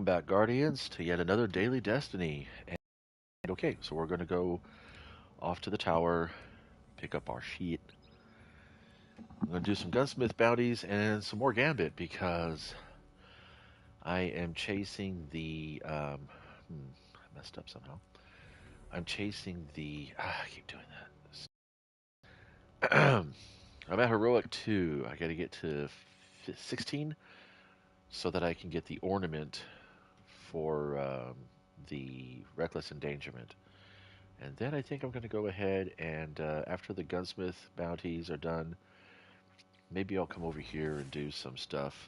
back, Guardians, to yet another daily destiny. And okay, so we're going to go off to the tower, pick up our sheet. I'm going to do some gunsmith bounties and some more gambit because I am chasing the. I messed up somehow. I'm chasing the. I keep doing that. I'm at heroic 2. I got to get to 16 so that I can get the ornament for the reckless endangerment. And then I think I'm going to go ahead and after the gunsmith bounties are done, maybe I'll come over here and do some stuff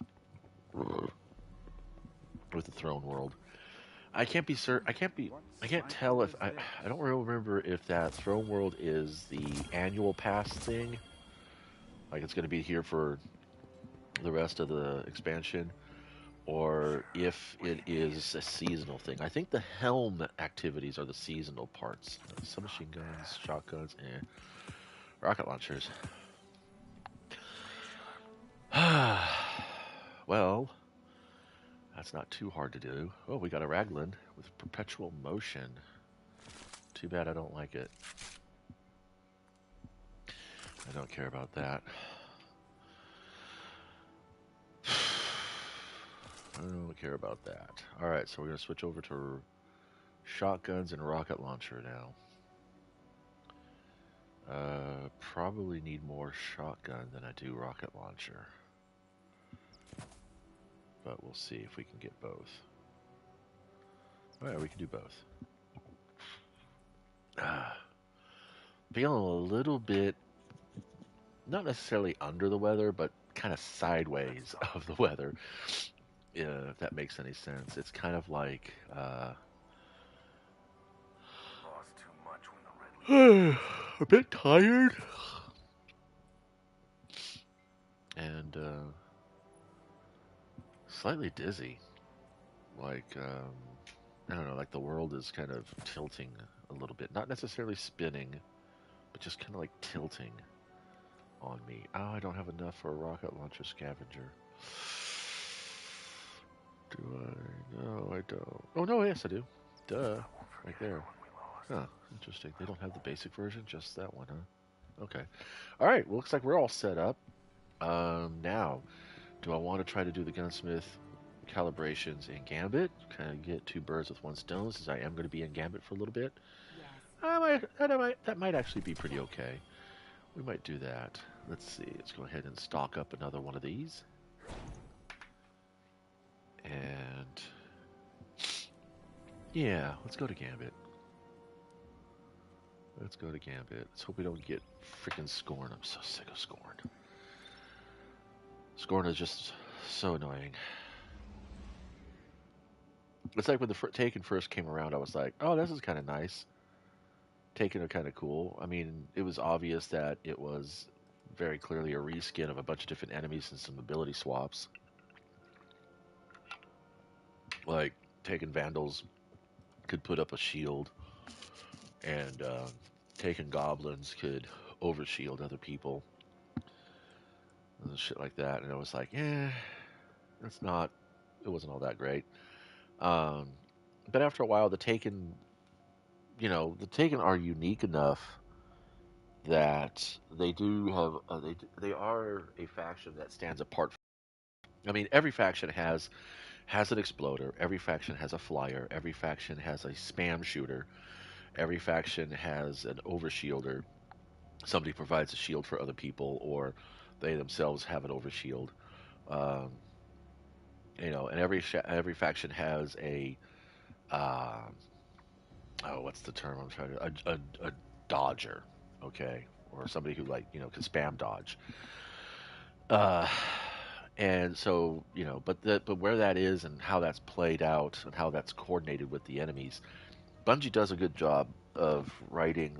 with the throne world. I can't be certain. I can't tell if I don't remember if that throne world is the annual pass thing, like it's going to be here for the rest of the expansion, or if it is a seasonal thing. I think the helm activities are the seasonal parts. Submachine guns, shotguns, and rocket launchers. Well, that's not too hard to do. Oh, we got a Raglan with perpetual motion. Too bad I don't like it. I don't care about that. I don't care about that. Alright, so we're going to switch over to shotguns and rocket launcher now. Probably need more shotgun than I do rocket launcher. But we'll see if we can get both. Alright, we can do both. Feeling a little bit, not necessarily under the weather, but kind of sideways of the weather. If that makes any sense. It's kind of like, a bit tired. And, slightly dizzy. Like, I don't know, like the world is kind of tilting a little bit. Not necessarily spinning, but just kind of like tilting on me. Oh, I don't have enough for a rocket launcher scavenger. Do I? No, I don't. Oh, no, yes, I do. Duh. Right there. Huh, interesting. They don't have the basic version, just that one, huh? Okay. All right, well, looks like we're all set up. Now, do I want to try to do the gunsmith calibrations in Gambit? Kind of get two birds with one stone, since I am going to be in Gambit for a little bit. That might actually be pretty okay. We might do that. Let's see. Let's go ahead and stock up another one of these. And yeah, let's go to Gambit. Let's go to Gambit. Let's hope we don't get freaking Scorn. I'm so sick of Scorn. Scorn is just so annoying. It's like when the Taken first came around, I was like, oh, this is kind of nice. Taken are kind of cool. I mean, it was obvious that it was very clearly a reskin of a bunch of different enemies and some ability swaps. Like, Taken Vandals could put up a shield, and Taken Goblins could overshield other people. And shit like that. And I was like, it wasn't all that great. But after a while, the Taken are unique enough that they do have they are a faction that stands apart. I mean, every faction has an exploder. Every faction has a flyer. Every faction has a spam shooter. Every faction has an overshielder. Somebody provides a shield for other people, or they themselves have an overshield. Um, and every faction has a um, oh, what's the term I'm trying to a dodger, okay, or somebody who can spam dodge. Uh, and so but where that is and how that's played out and how that's coordinated with the enemies, Bungie does a good job of writing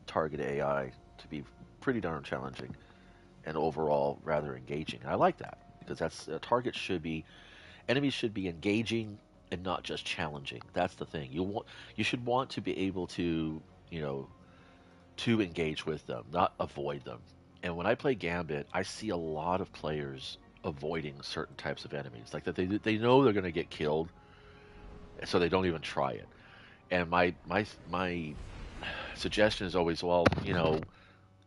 target AI to be pretty darn challenging and overall rather engaging. And I like that because that's targets should be enemies should be engaging and not just challenging. That's the thing. You should want to be able to you know engage with them, not avoid them. And when I play Gambit, I see a lot of players avoiding certain types of enemies, like that they know they're going to get killed, so they don't even try it. And my suggestion is always, well,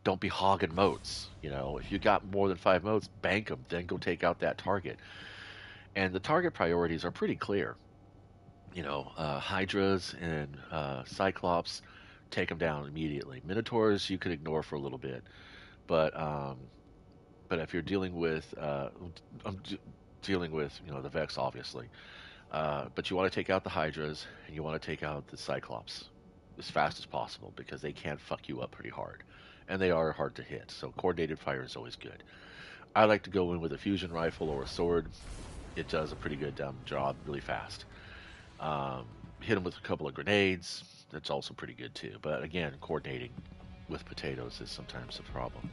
don't be hogging motes. If you got more than 5 motes, bank them, then go take out that target. And the target priorities are pretty clear. Hydras and Cyclops, take them down immediately. Minotaurs you could ignore for a little bit, but if you're dealing with, dealing with, the Vex, obviously. But you want to take out the Hydras and you want to take out the Cyclops as fast as possible because they can fuck you up pretty hard, and they are hard to hit. So coordinated fire is always good. I like to go in with a fusion rifle or a sword. It does a pretty good job really fast. Um, Hit them with a couple of grenades. That's also pretty good too. But again, coordinating with potatoes is sometimes a problem.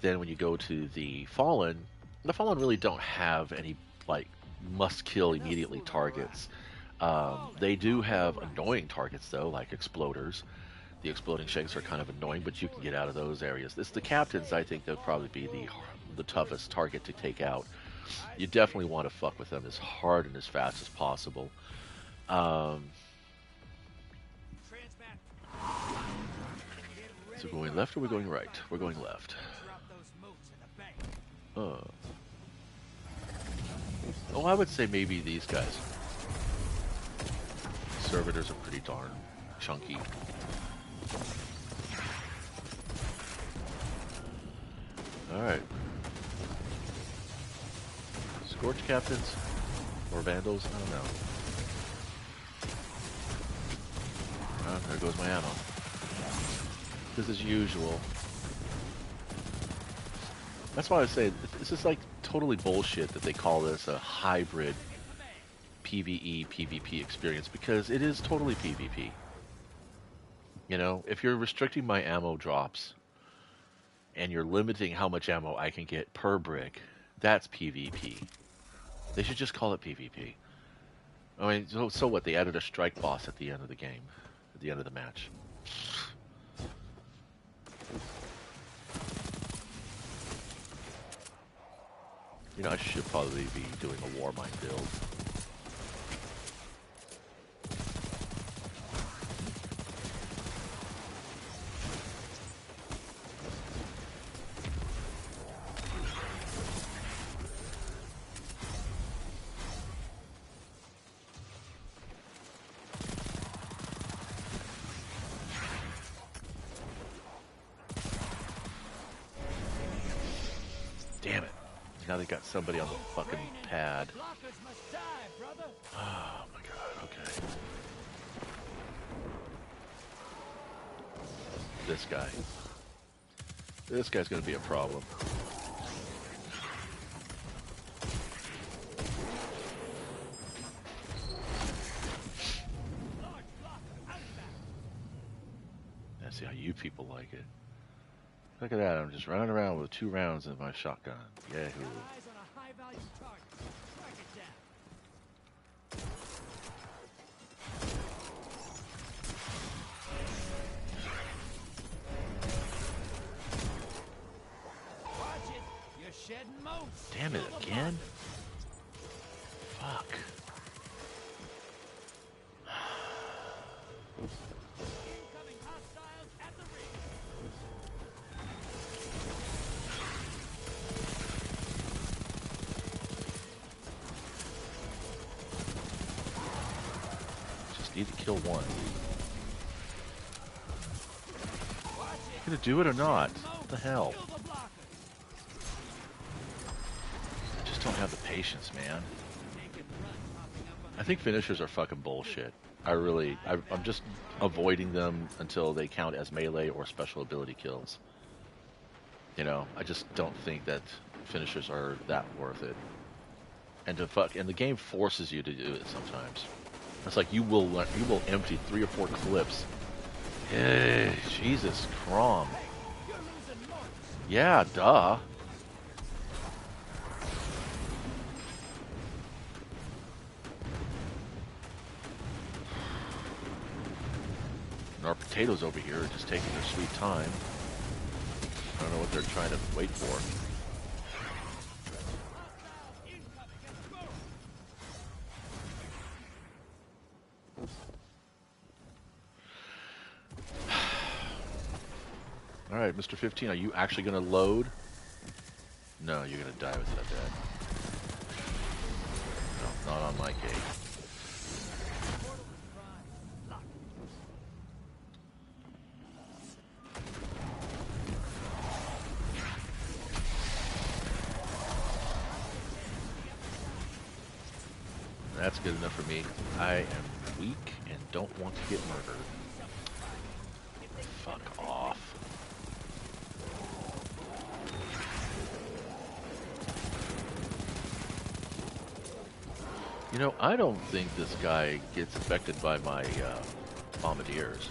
Then when you go to the Fallen really don't have any like must kill immediately targets. They do have annoying targets though, like exploders. The exploding shanks are kind of annoying, but you can get out of those areas. The captains, I think, they'll probably be the toughest target to take out. You definitely want to fuck with them as hard and as fast as possible. So going left or we're going right? We're going left. Oh, I would say maybe these guys. Servitors are pretty darn chunky. Alright. Scorch captains? Or vandals? I don't know. There goes my ammo. This is usual. That's why I say this is like totally bullshit that they call this a hybrid PvE PvP experience, because it is totally PvP. If you're restricting my ammo drops and you're limiting how much ammo I can get per brick, that's PvP. They should just call it PvP. I mean, so what? They added a strike boss at the end of the game, at the end of the match. I should probably be doing a Warmind build. Damn it. Now they got somebody on the fucking pad. Oh my god, okay. This guy. This guy's gonna be a problem. Let's see how you people like it. Look at that, I'm just running around with 2 rounds in my shotgun. Yahoo. Damn it, again? Fuck. Just need to kill one. You gonna do it or not? What the hell? Don't have the patience, man. I think finishers are fucking bullshit. I'm just avoiding them until they count as melee or special ability kills. I just don't think that finishers are that worth it. And the game forces you to do it sometimes. It's like you will empty 3 or 4 clips. Hey, Jesus Crom. Yeah, duh. Our potatoes over here are just taking their sweet time. I don't know what they're trying to wait for. Alright, Mr. 15, are you actually going to load? No, you're going to die with that dead. No, not on my gate. That's good enough for me. I am weak and don't want to get murdered. Fuck off. You know, I don't think this guy gets affected by my bombardiers.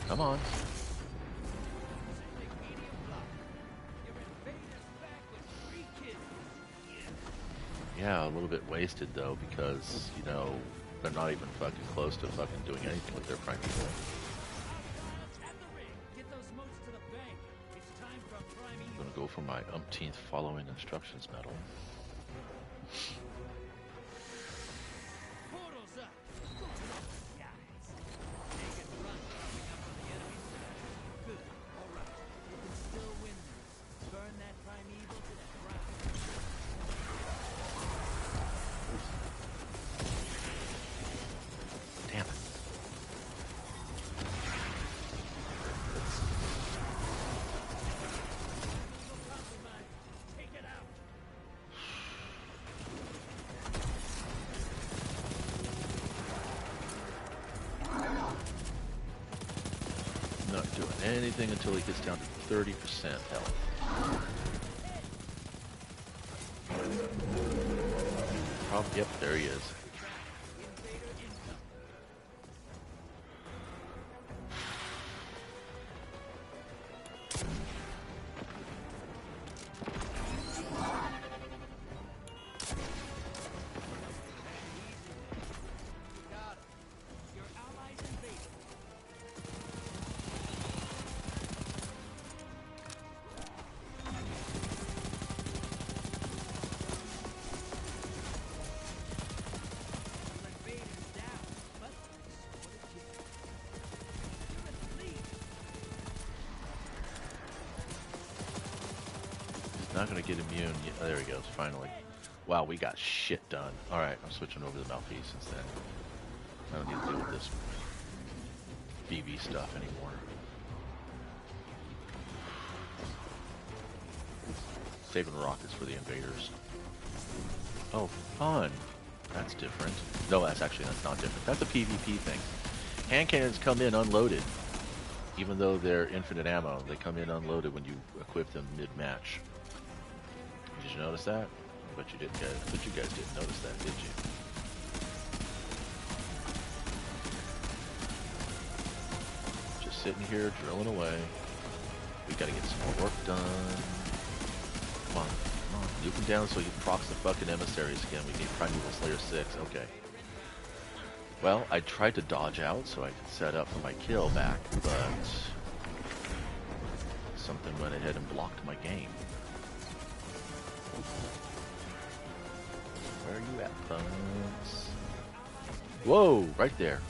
Come on. Yeah, a little bit wasted though, because, you know, they're not even fucking close to fucking doing anything with their primeval. I'm gonna go for my umpteenth following instructions medal. Not doing anything until he gets down to 30% health. Oh, yep, there he is. Not gonna get immune. Yeah, there he goes, finally. Wow, we got shit done. Alright, I'm switching over to the Malfeasance then. I don't need to deal with this BB stuff anymore. Saving rockets for the invaders. Oh, fun. That's different. No, that's not different. That's a PvP thing. Hand cannons come in unloaded. Even though they're infinite ammo, they come in unloaded when you equip them mid-match. Did you notice that? I bet you didn't, guys. I bet you guys didn't notice that, did you? Just sitting here, drilling away. We gotta get some more work done. Come on, come on. Nuke him down so you can proc the fucking emissaries again. We need Primeval Slayer 6. Okay. Well, I tried to dodge out so I could set up for my kill back, but something went ahead and blocked my game. Where are you at, buns? Whoa, right there.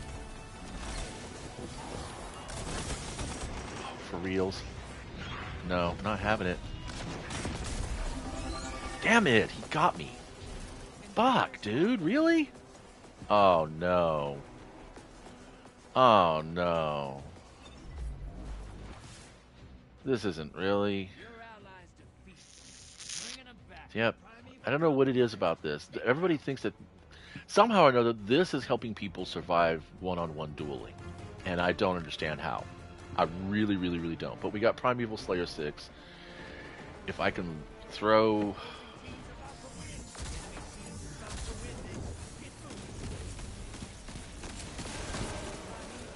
Oh, for reals? No, not having it. Damn it, he got me. Fuck, dude, really? Oh no. Oh no. This isn't really. Yep. I don't know what it is about this. Everybody thinks that somehow or another this is helping people survive one-on-one dueling. And I don't understand how. I really, really, really don't. But we got Primeval Slayer 6. If I can throw...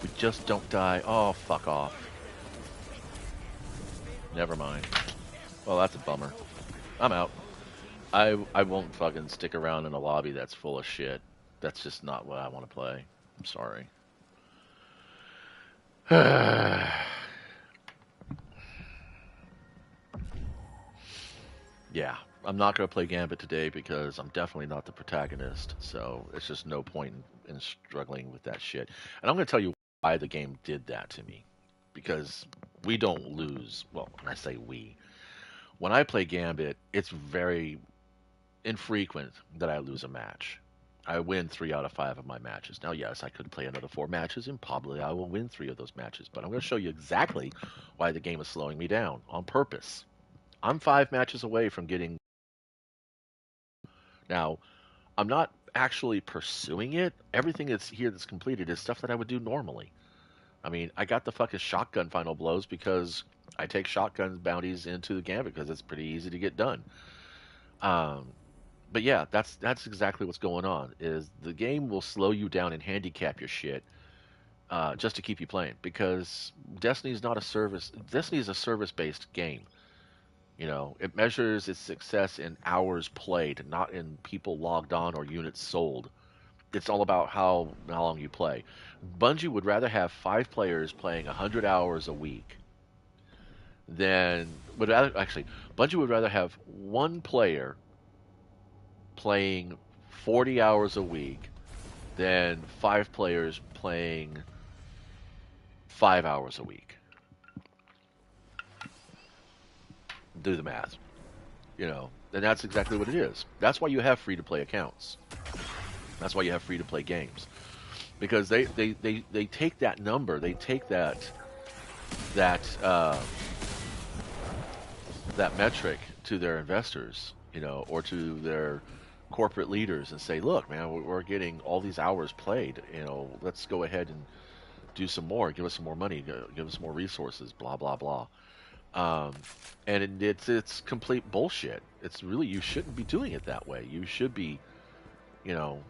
We just don't die. Oh, fuck off. Never mind. Well, that's a bummer. I'm out. I won't fucking stick around in a lobby that's full of shit. That's just not what I want to play. I'm sorry. Yeah. I'm not going to play Gambit today because I'm definitely not the protagonist. So it's just no point in struggling with that shit. And I'm going to tell you why the game did that to me. Because we don't lose. Well, when I say we, when I play Gambit, it's very infrequent that I lose a match. I win 3 out of 5 of my matches. Now, yes, I could play another 4 matches, and probably I will win 3 of those matches. But I'm going to show you exactly why the game is slowing me down on purpose. I'm 5 matches away from getting. Now, I'm not actually pursuing it. Everything that's here that's completed is stuff that I would do normally. I mean, I got the fucking shotgun final blows because I take shotgun bounties into the Gambit because it's pretty easy to get done. Um, but yeah, that's exactly what's going on. Is the game will slow you down and handicap your shit just to keep you playing because Destiny is not a service. Destiny is a service-based game. You know, it measures its success in hours played, not in people logged on or units sold. It's all about how long you play. Bungie would rather have 5 players playing 100 hours a week than would rather actually Bungie would rather have 1 player playing 40 hours a week than 5 players playing 5 hours a week. Do the math, you know, and that's exactly what it is. That's why you have free to play accounts. That's why you have free to play games because they take that number, they take that that metric to their investors, you know, or to their corporate leaders and say, look, man, we're getting all these hours played. You know, let's go ahead and do some more. Give us some more money. Give us more resources. Blah blah blah. Um, and it's complete bullshit. It's really you shouldn't be doing it that way. You should be, you know,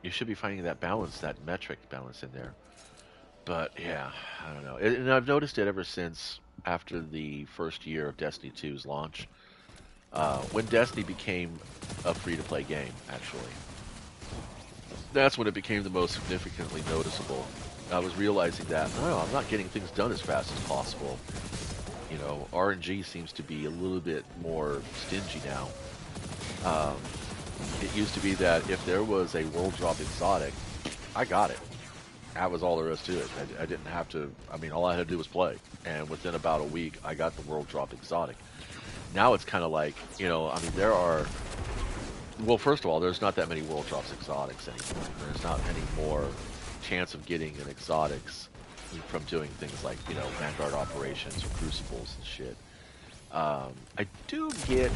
you should be finding that balance, that metric balance in there. But yeah, I don't know. And I've noticed it ever since after the first year of Destiny 2's launch. When Destiny became a free-to-play game, actually, that's when it became the most significantly noticeable. I was realizing that, no, I'm not getting things done as fast as possible. You know, RNG seems to be a little bit more stingy now. Um, it used to be that if there was a world drop exotic, I got it. That was all there is to it. I didn't have to, I mean, all I had to do was play. And within about a week, I got the world drop exotic. Now it's kind of like, you know, I mean, there are, well, first of all, there's not that many world drops exotics anymore. There's not any more chance of getting an exotics from doing things like, you know, Vanguard operations or crucibles and shit. I do get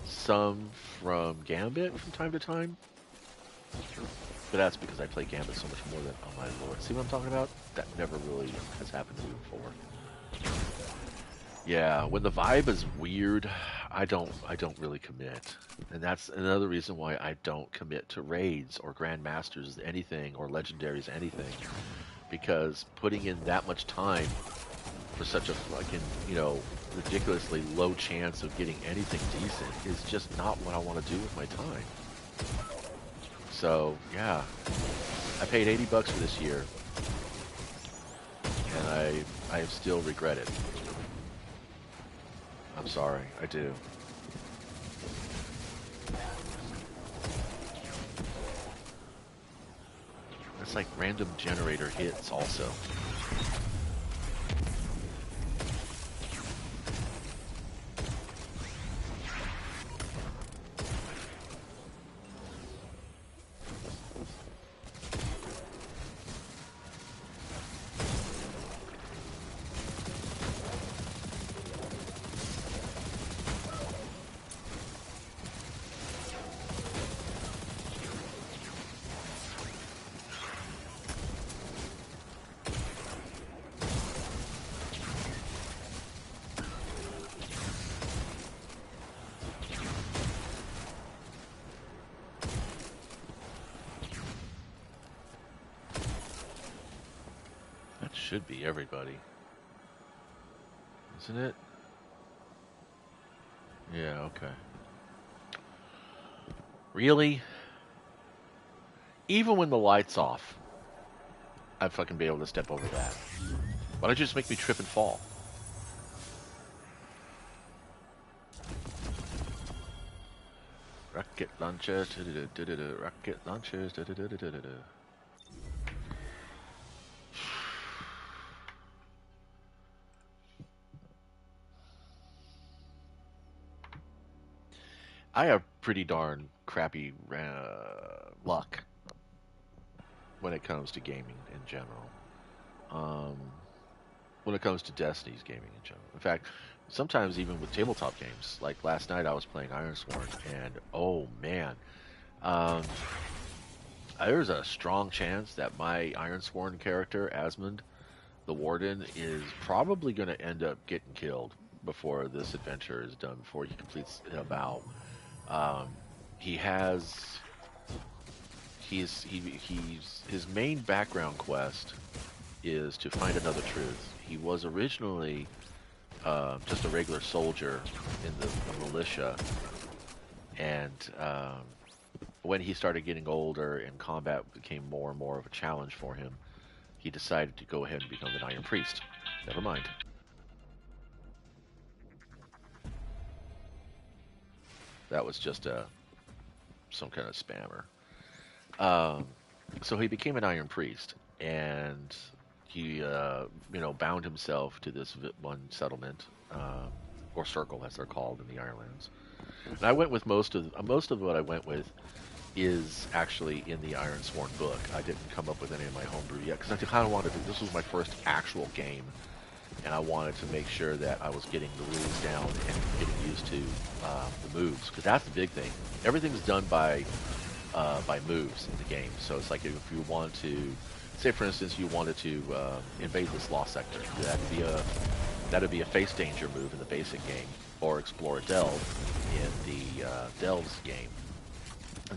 some from Gambit from time to time, but that's because I play Gambit so much more than, oh my lord. See what I'm talking about? That never really has happened to me before. Yeah, when the vibe is weird, I don't really commit. And that's another reason why I don't commit to raids or grandmasters anything or legendaries anything, because putting in that much time for such a fucking, you know, ridiculously low chance of getting anything decent is just not what I want to do with my time. So, yeah. I paid $80 for this year, and I still regret it. I'm sorry, I do. It's like random generator hits also. That should be everybody. Isn't it? Yeah, okay. Really? Even when the light's off, I'd fucking be able to step over that. Why don't you just make me trip and fall? Rocket launchers. Rocket launchers. I have pretty darn crappy luck when it comes to gaming in general. Um, when it comes to Destiny's gaming in general. In fact, sometimes even with tabletop games, like last night I was playing Ironsworn, and oh man, um, there's a strong chance that my Ironsworn character, Asmund, the Warden, is probably going to end up getting killed before this adventure is done, before he completes a vow. Um, he has he's his main background quest is to find another truth. He was originally just a regular soldier in the militia, and when he started getting older and combat became more and more of a challenge for him, he decided to go ahead and become an Iron Priest. Never mind. That was just some kind of spammer. Um, so he became an Iron Priest, and he, bound himself to this one settlement, or circle, as they're called in the Ironlands. And I went with most of what I went with is actually in the Ironsworn book. I didn't come up with any of my homebrew yet because I kind of wanted to. This was my first actual game, and I wanted to make sure that I was getting the rules down and getting used to the moves, because that's the big thing. Everything's done by moves in the game. So it's like if you want to, say for instance, you wanted to invade this lost sector, that'd be a face danger move in the basic game, or explore a delve in the Delves game.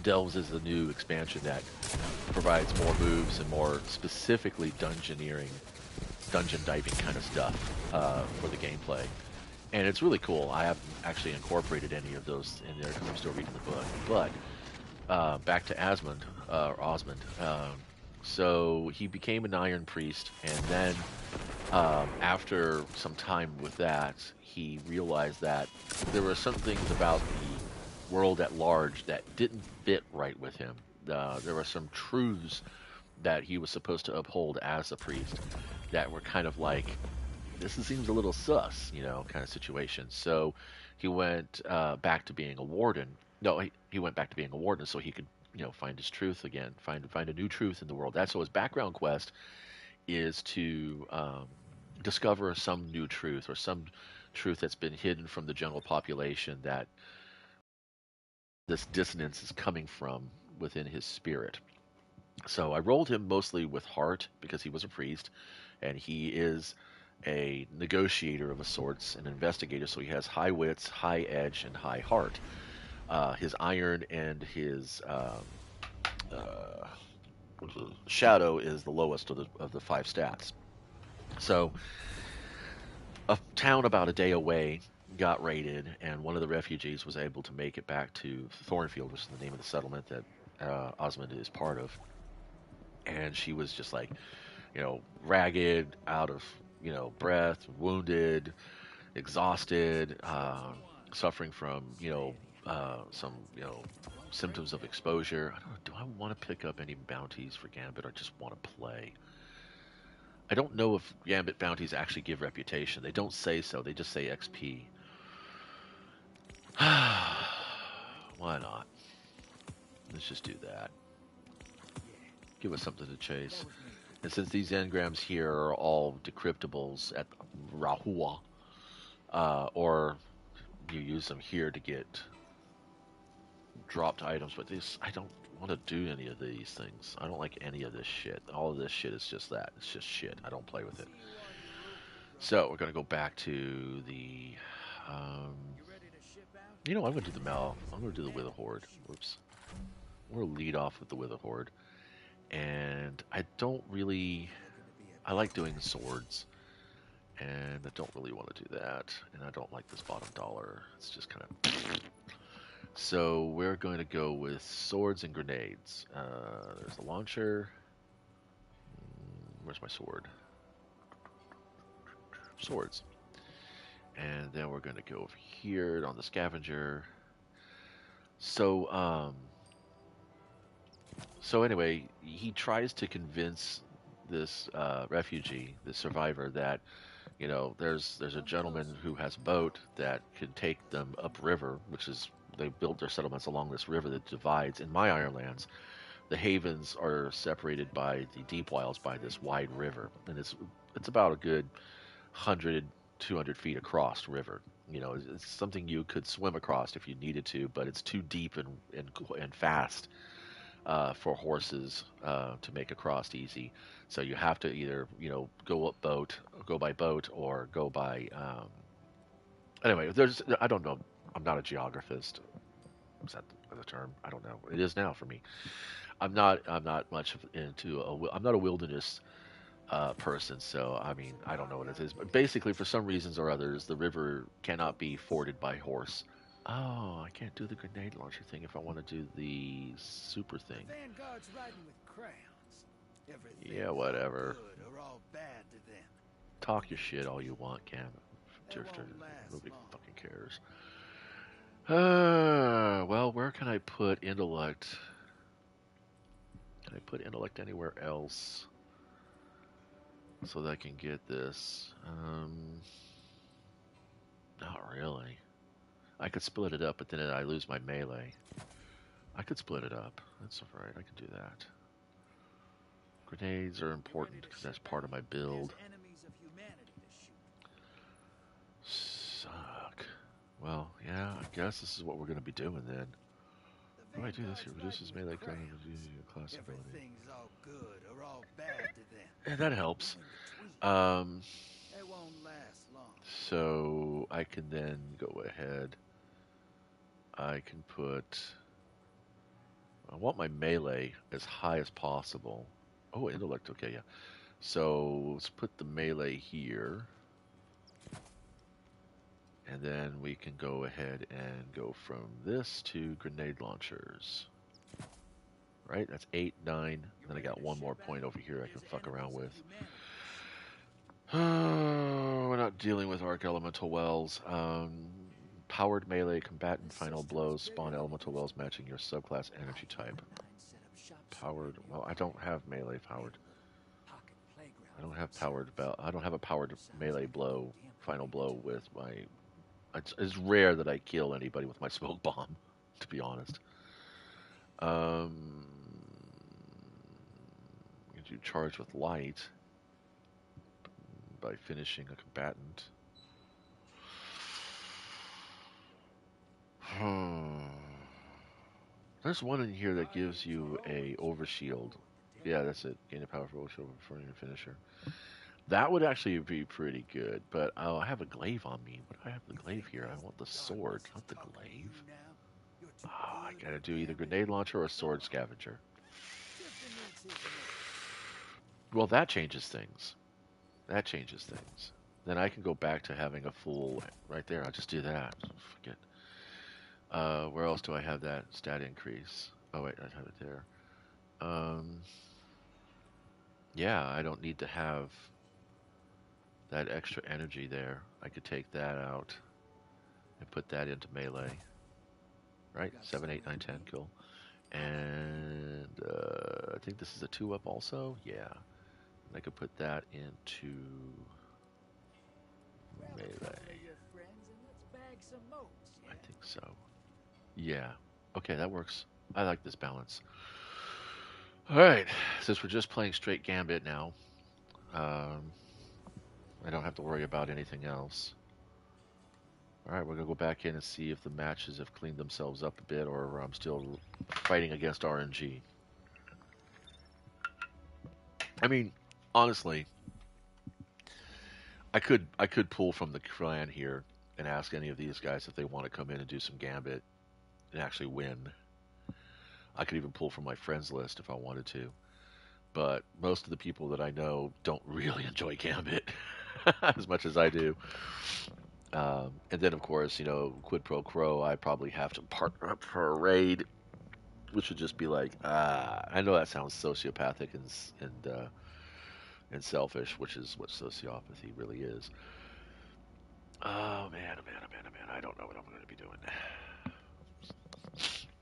Delves is the new expansion that provides more moves and more specifically dungeon diving kind of stuff for the gameplay. And it's really cool. I haven't actually incorporated any of those in there because I'm still reading the book. But back to Osmond. So he became an Iron Priest, and then after some time with that, he realized that there were some things about the world at large that didn't fit right with him. There were some truths that he was supposed to uphold as a priest that were kind of like, this seems a little sus, kind of situation. So he went back to being a warden. No, he went back to being a warden so he could, find his truth again, find a new truth in the world. That's so his background quest is to discover some new truth, or some truth that's been hidden from the general population, that this dissonance is coming from within his spirit. So I rolled him mostly with heart because he was a priest, and he is a negotiator of a sorts, an investigator. So he has high wits, high edge, and high heart. His iron and his uh, shadow is the lowest of the five stats. So a town about a day away got raided, and one of the refugees was able to make it back to Thornfield, which is the name of the settlement that Osmond is part of. And she was just like, ragged, out of, breath, wounded, exhausted, suffering from, some, symptoms of exposure. I don't know, do I want to pick up any bounties for Gambit, or just want to play? I don't know if Gambit bounties actually give reputation. They don't say so. They just say XP. Why not? Let's just do that. Give us something to chase. And since these engrams here are all decryptables at Rahua, or you use them here to get dropped items, but this, I don't want to do any of these things. I don't like any of this shit. All of this shit is just that. It's just shit. I don't play with it. So we're gonna go back to the. Um, I'm gonna do the Mal. I'm gonna do the Wither Horde. Whoops. I'm gonna lead off with the Wither Horde, and I don't really. I like doing swords, and I don't really want to do that, and I don't like this bottom dollar. It's just kind of. So we're going to go with swords and grenades. There's the launcher. Where's my sword? Swords. And then we're going to go over here on the scavenger. So, so anyway, he tries to convince this refugee, the survivor, that there's a gentleman who has a boat that can take them upriver, which is they built their settlements along this river that divides. In my Ironlands, the havens are separated by the deep wilds by this wide river, and it's about a good 100, 200 feet across river. It's something you could swim across if you needed to, but it's too deep and fast for horses to make across easy. So you have to either go by boat, or go by. Anyway, I don't know. I'm not a geographist. Is that the term? I don't know. It is now for me. I'm not much into I'm not a wilderness person, so I mean I don't know what it is. But basically, for some reasons or others, the river cannot be forded by horse. Oh, I can't do the grenade launcher thing if I want to do the super thing. Vanguard's riding with crowns. Yeah, Everything's all whatever. good or all bad to them. Talk your shit all you want, Cam. They Drifter, won't last nobody long. fucking cares. Well, where can I put intellect? Can I put intellect anywhere else so that I can get this? Not really. I could split it up, but then I lose my melee. I could split it up. That's alright. I could do that. Grenades are important because that's part of my build. There's enemies of humanity to shoot. Suck. Well, yeah, I guess this is what we're going to be doing then. The What do I do this Vanguard's here? riding Reduces with melee crowns. coverage using your class ability. Everything's all good or all bad to them. And that helps. In between, Um, they won't last long. so I can then go ahead. I can put. I want my melee as high as possible. Oh, intellect. Okay, yeah. So let's put the melee here. And then we can go ahead and go from this to grenade launchers. Right? That's 8, 9. Then I got one more point over here I can fuck around with. We're not dealing with arc elemental wells. Powered melee combatant final blows spawn elemental wells matching your subclass energy type. Powered. Well, I don't have melee powered. I don't have powered bell. I don't have a powered melee blow final blow with my. It's rare that I kill anybody with my smoke bomb, to be honest. You do charge with light by finishing a combatant. There's one in here that gives you a overshield. Yeah, that's it. Gain a powerful overshield before your finisher. That would actually be pretty good, but I have a glaive on me. What do I have the glaive here? I want the sword, not the glaive. I gotta do either grenade launcher or sword scavenger. Well, that changes things. That changes things. Then I can go back to having a full right there. I'll just do that. Forget. Where else do I have that stat increase? Oh wait, I have it there. Yeah, I don't need to have that extra energy there. I could take that out and put that into melee. Right? 7, 8, 9, 10, cool. And I think this is a 2-up also. Yeah. And I could put that into melee. I think so. Yeah. Okay, that works. I like this balance. Alright, since we're just playing straight Gambit now, I don't have to worry about anything else. Alright, we're going to go back in and see if the matches have cleaned themselves up a bit, or I'm still fighting against RNG. I mean, honestly, I could pull from the clan here and ask any of these guys if they want to come in and do some Gambit and actually win. I could even pull from my friends list if I wanted to. But most of the people that I know don't really enjoy Gambit as much as I do. And then, of course, quid pro quo, I probably have to partner up for a raid, which would just be like, I know that sounds sociopathic and selfish, which is what sociopathy really is. Oh man, oh man, oh man, oh man, I don't know what I'm going to be doing.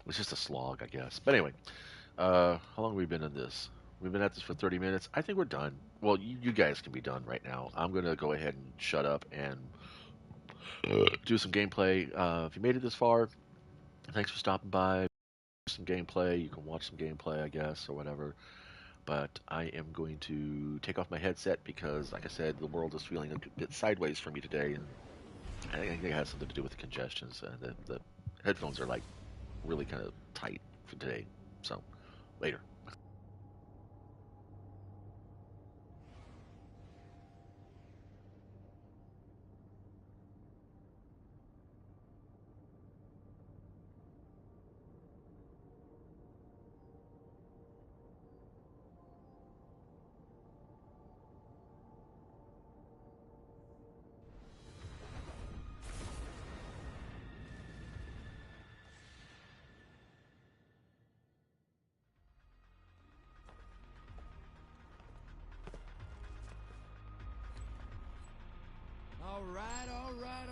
It's just a slog, I guess. But anyway, how long have we been in this? We've been at this for 30 minutes. I think we're done. Well, you guys can be done right now. I'm going to go ahead and shut up and do some gameplay. If you made it this far, thanks for stopping by. Some gameplay. You can watch some gameplay, I guess, or whatever. But I am going to take off my headset because, like I said, the world is feeling a bit sideways for me today, and I think it has something to do with the congestions. The headphones are like really kind of tight for today. So later.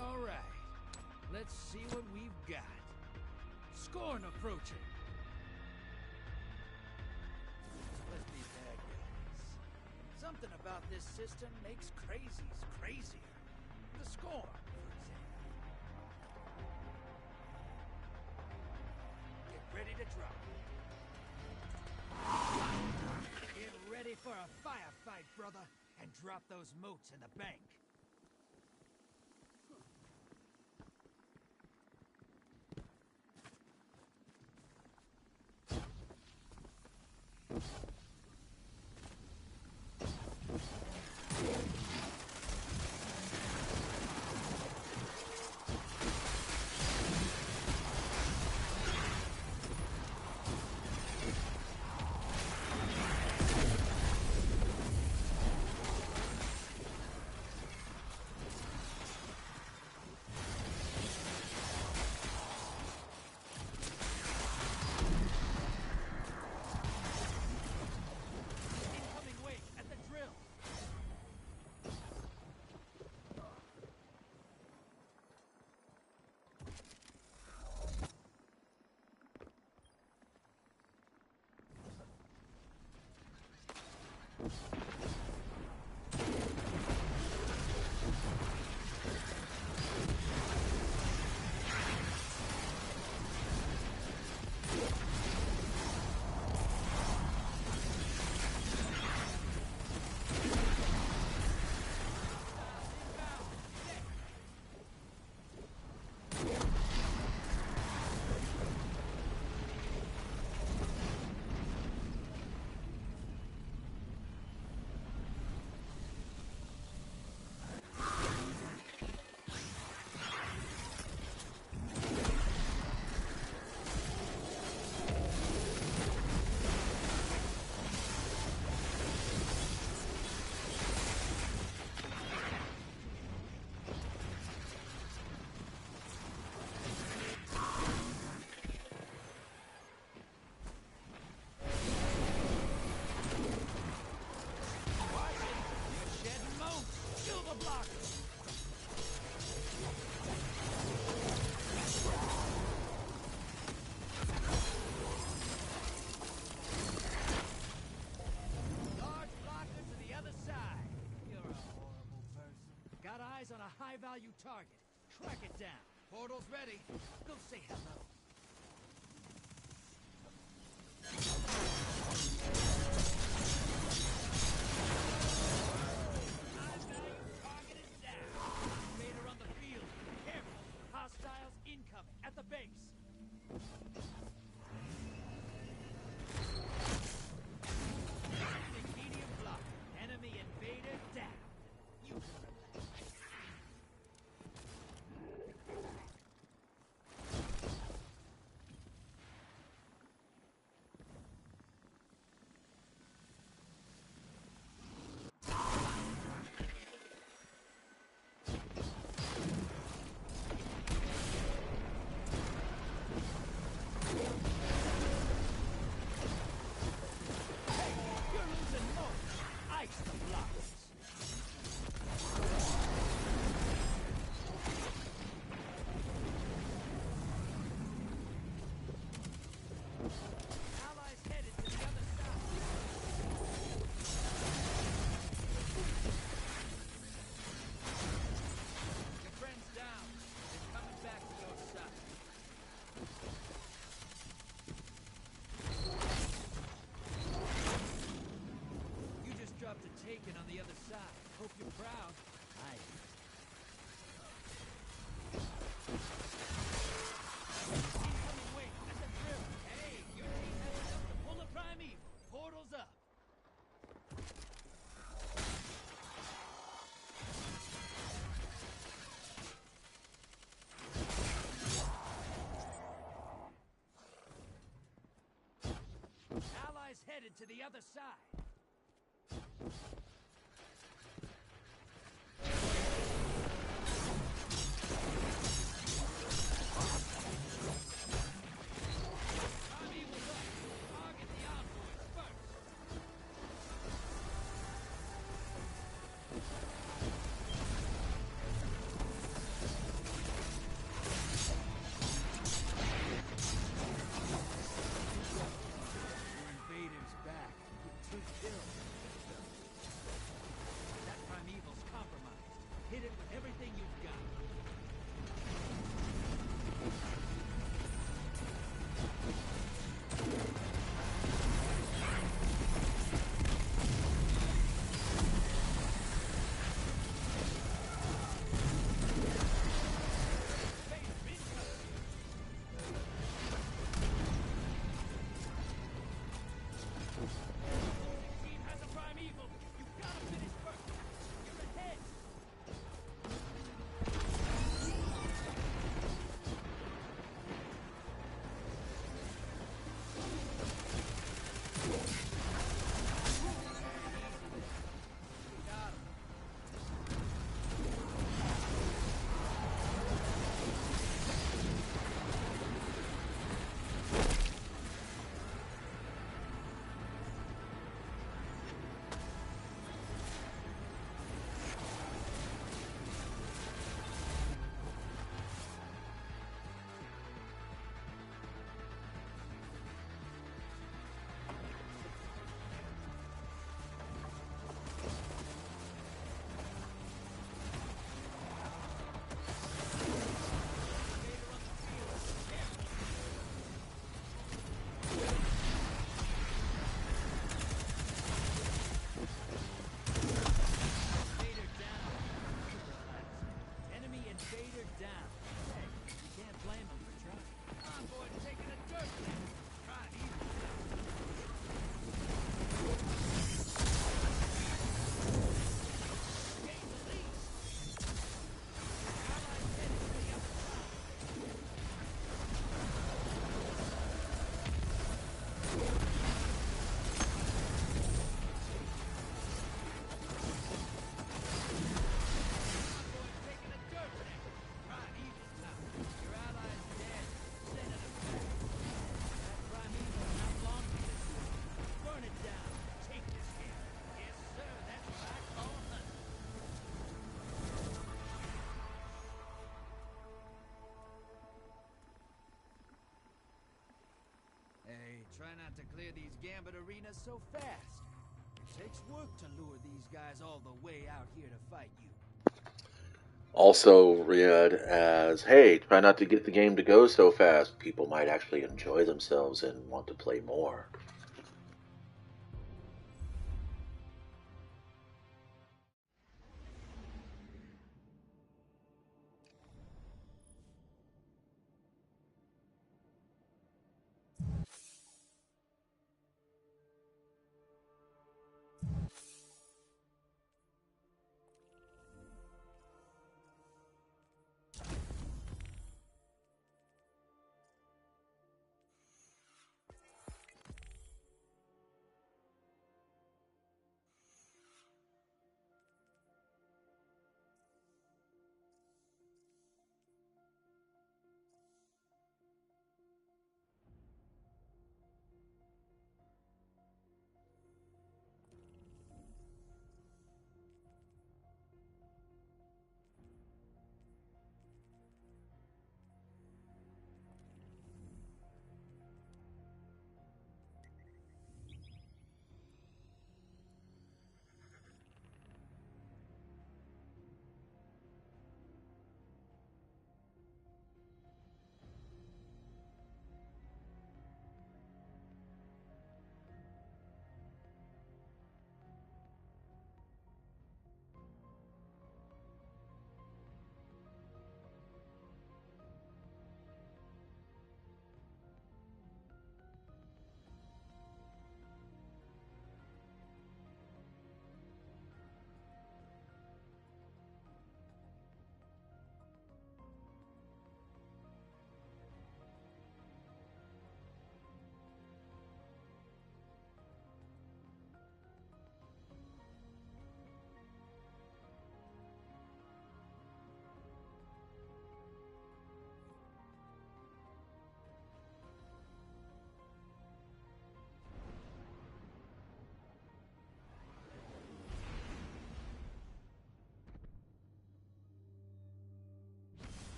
All right. Let's see what we've got. Scorn approaching. Let's be bad guys. Something about this system makes crazies crazier. The Scorn, for example. Get ready to drop. Get ready for a firefight, brother, and drop those motes in the bank. On a high-value target. Track it down. Portal's ready. Go say hello. High-value target is down. Raider on the field. Careful. Hostiles incoming at the base. Medium block. Enemy invader down. You can relax. Allies headed to the other side. Try not to clear these Gambit arenas so fast. It takes work to lure these guys all the way out here to fight you. Also read as, hey, try not to get the game to go so fast. People might actually enjoy themselves and want to play more.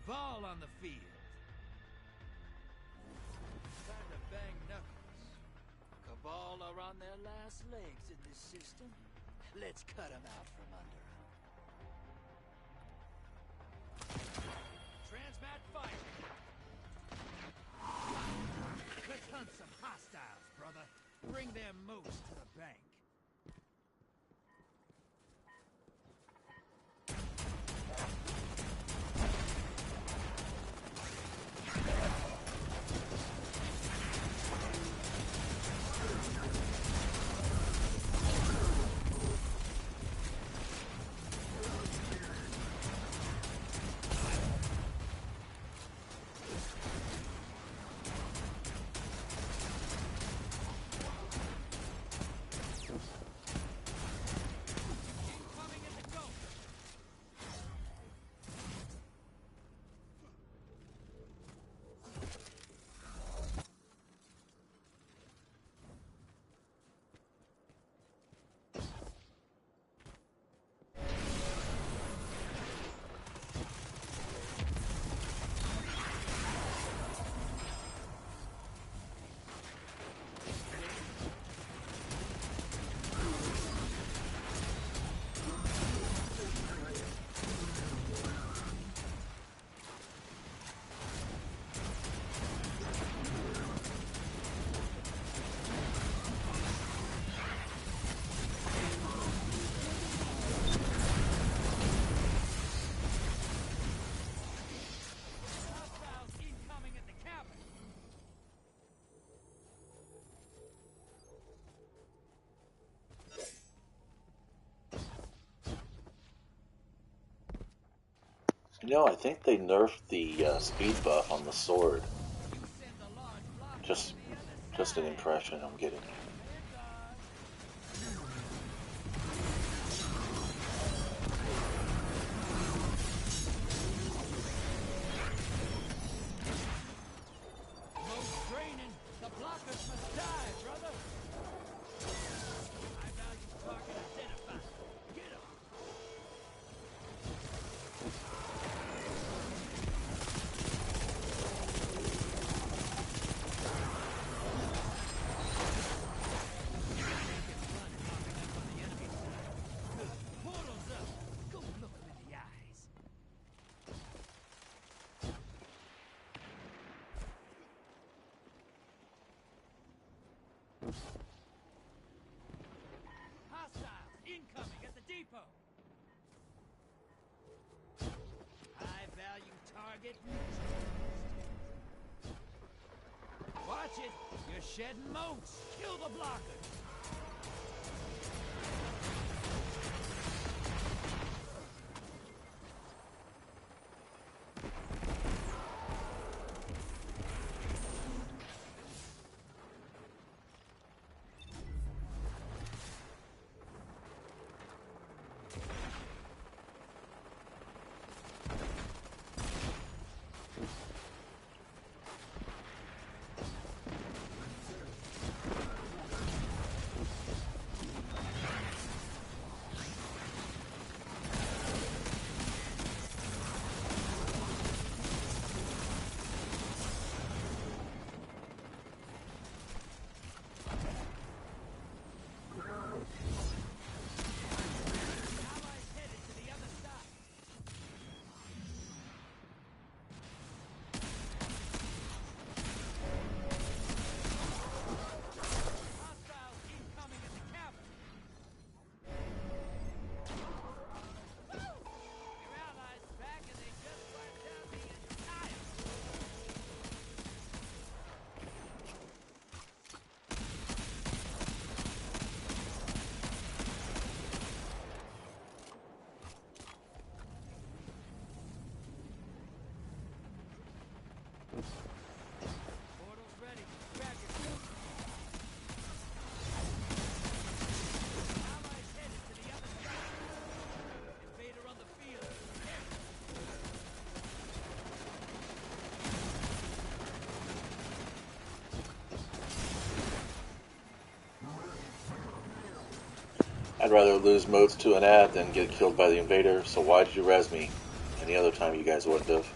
Cabal on the field. Time to bang knuckles. Cabal are on their last legs in this system. Let's cut them out from under them. Transmat fire. Let's hunt some hostiles, brother. Bring their moats to the bank. You know, I think they nerfed the speed buff on the sword. Just an impression I'm getting. Hostiles incoming at the depot. High value target. Watch it. You're shedding moats. Kill the blockers. I'd rather lose motes to an ad than get killed by the invader, so why did you res me? Any other time you guys wouldn't have.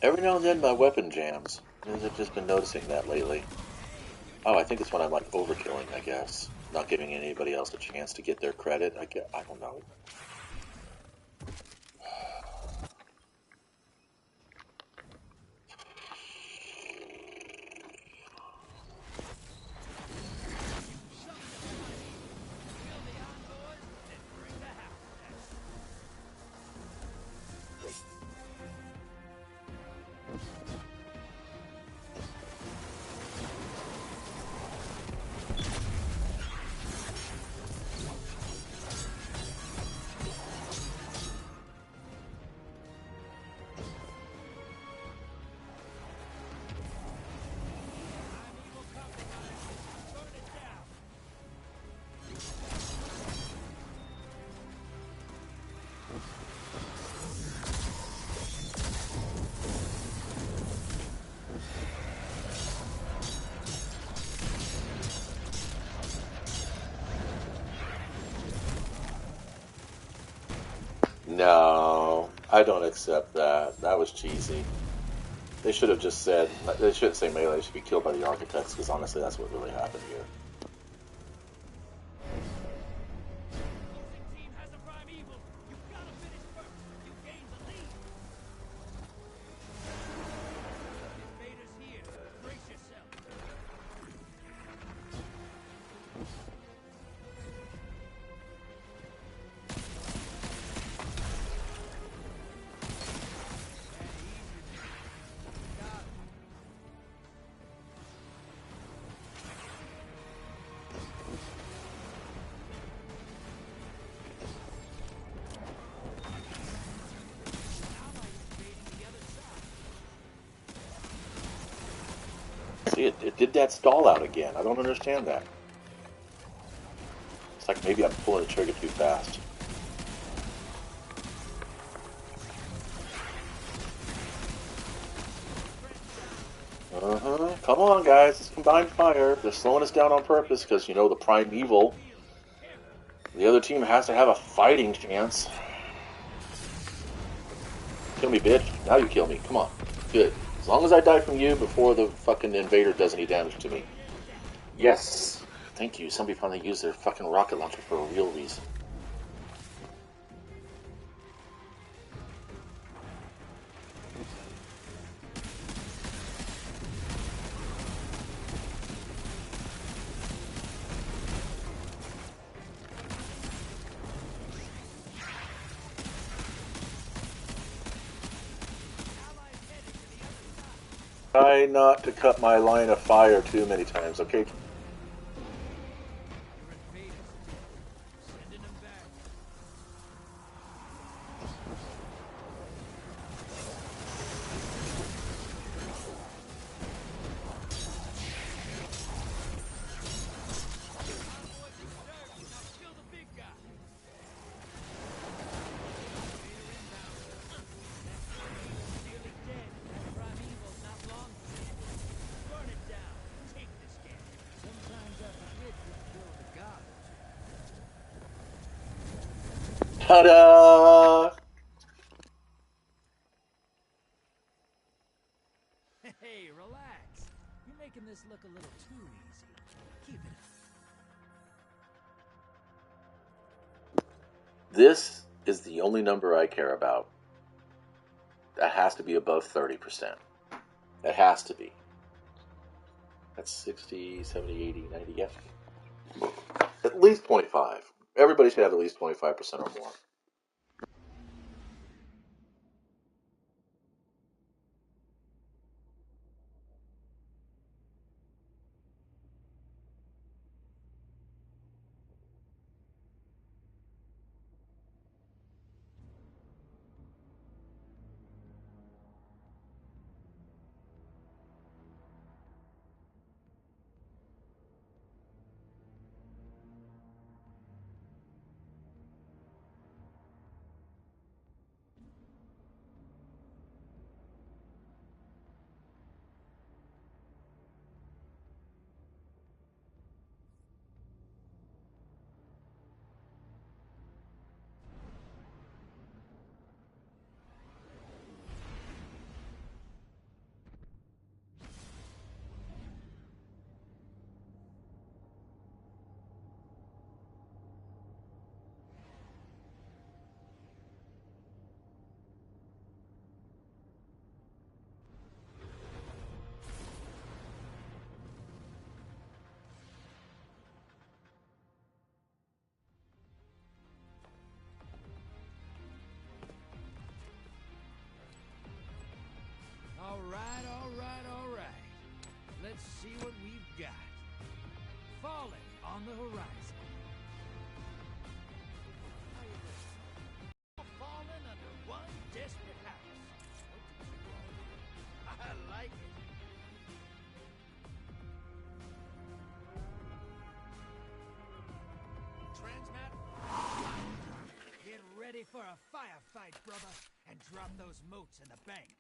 Every now and then my weapon jams. I've just been noticing that lately. Oh, I think it's when I'm like overkilling, I guess. Not giving anybody else a chance to get their credit. I don't know. No, I don't accept that. That was cheesy. They should have just said, they shouldn't say melee, they should be killed by the architects, because honestly, that's what really happened here. See, it did that stall out again. I don't understand that. It's like maybe I'm pulling the trigger too fast. Come on, guys. It's combined fire. They're slowing us down on purpose because, you know, the primeval. The other team has to have a fighting chance. Kill me, bitch. Now you kill me. Come on. Good. As long as I die from you before the fucking invader does any damage to me. Yes. Thank you. Somebody finally used their fucking rocket launcher for a real reason. Try not to cut my line of fire too many times, okay? Ta-da! Hey, relax. You're making this look a little too easy. Keep it up. This is the only number I care about. That has to be above 30%. That has to be. That's 60, 70, 80, 90, yeah. At least 25. Everybody should have at least 25% or more. see what we've got. Fallen on the horizon. Fallen under one desperate house. What did you all do? I like it. Transmat. Get ready for a firefight, brother, and drop those motes in the bank.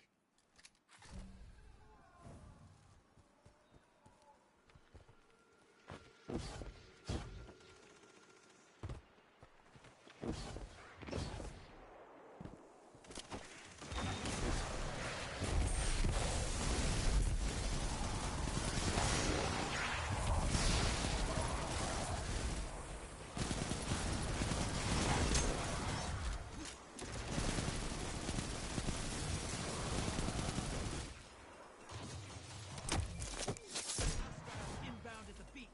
Inbound at the beach.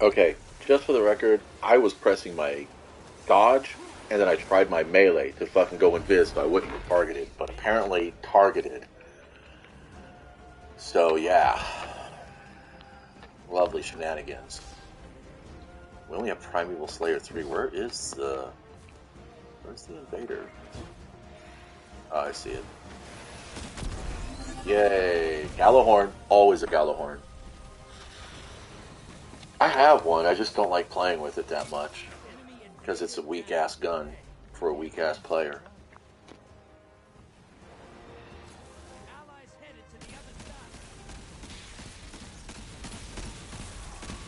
Okay, just for the record, I was pressing my dodge, and then I tried my melee to fucking go invis so I wouldn't get targeted, but apparently targeted. So yeah, lovely shenanigans. We only have Primeval Slayer 3. Where's the invader? Oh, I see it. Yay, Gallahorn. Always a Gallahorn. I have one, I just don't like playing with it that much. Because it's a weak-ass gun for a weak-ass player. Allies headed to the other side.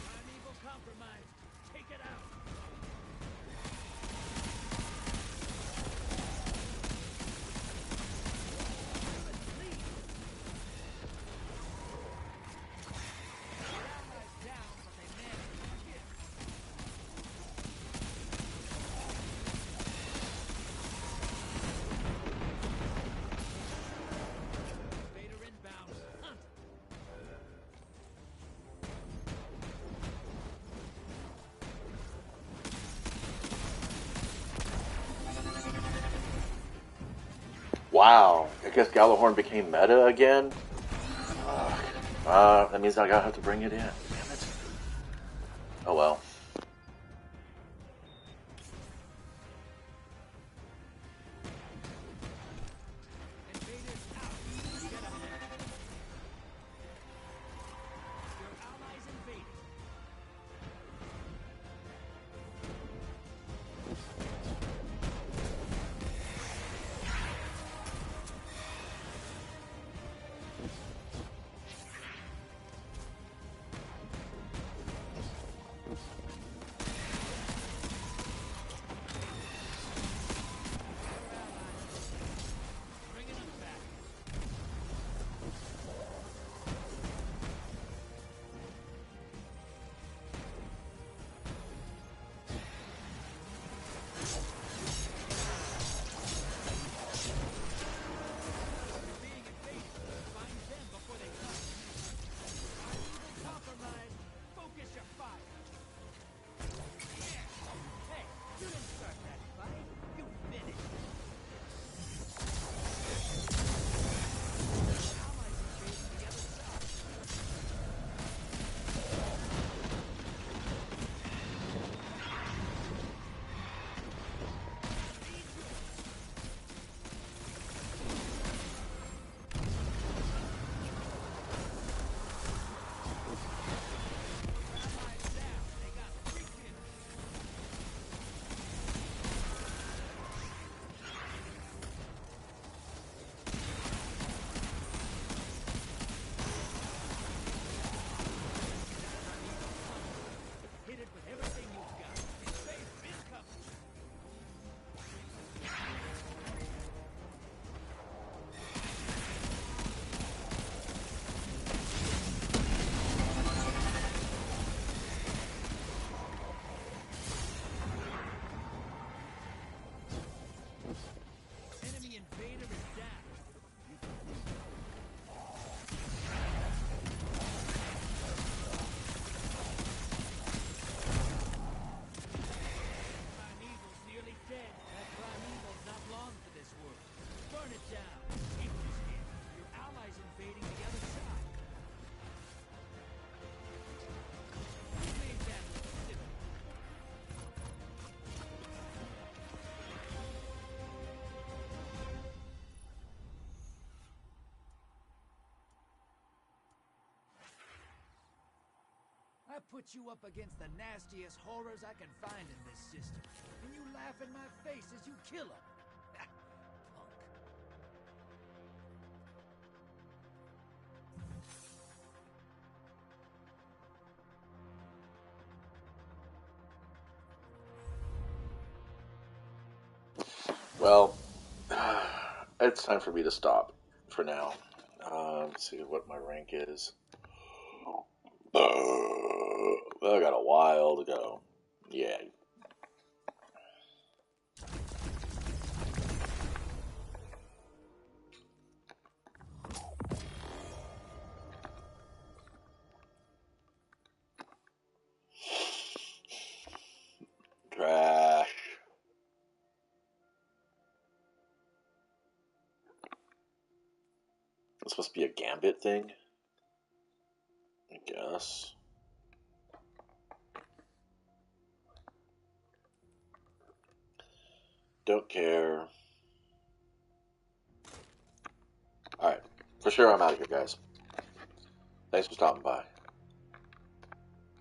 Primeval compromised. Take it out. Allies down, but they managed to kill. Invader inbound. Hunt. Wow, I guess Gallahorn became meta again? That means I gotta have to bring it in. Damn it. Oh well. Invaders out. Get 'em. Your allies invaded. Bringing them back. You're being invaded. Find them before they come. Primeval compromised. Focus your fire. Yeah. Hey, you didn't start that fight. You finished. Allies invading the other side. Allies down. They got 3 kills. Hit it with everything you've got. Invader incoming. Enemy invader is down. Primeval's nearly dead. That Primeval's not long for this world. Burn it down. Keep this in. Your allies invading the other side. You made that simple. I put you up against the nastiest horrors I can find in this system. And you laugh in my face as you kill them. Punk. Well, it's time for me to stop for now. Let's see what my rank is. I got a while to go. Yeah. Must be a Gambit thing, I guess. Don't care. Alright. For sure, I'm out of here, guys. Thanks for stopping by.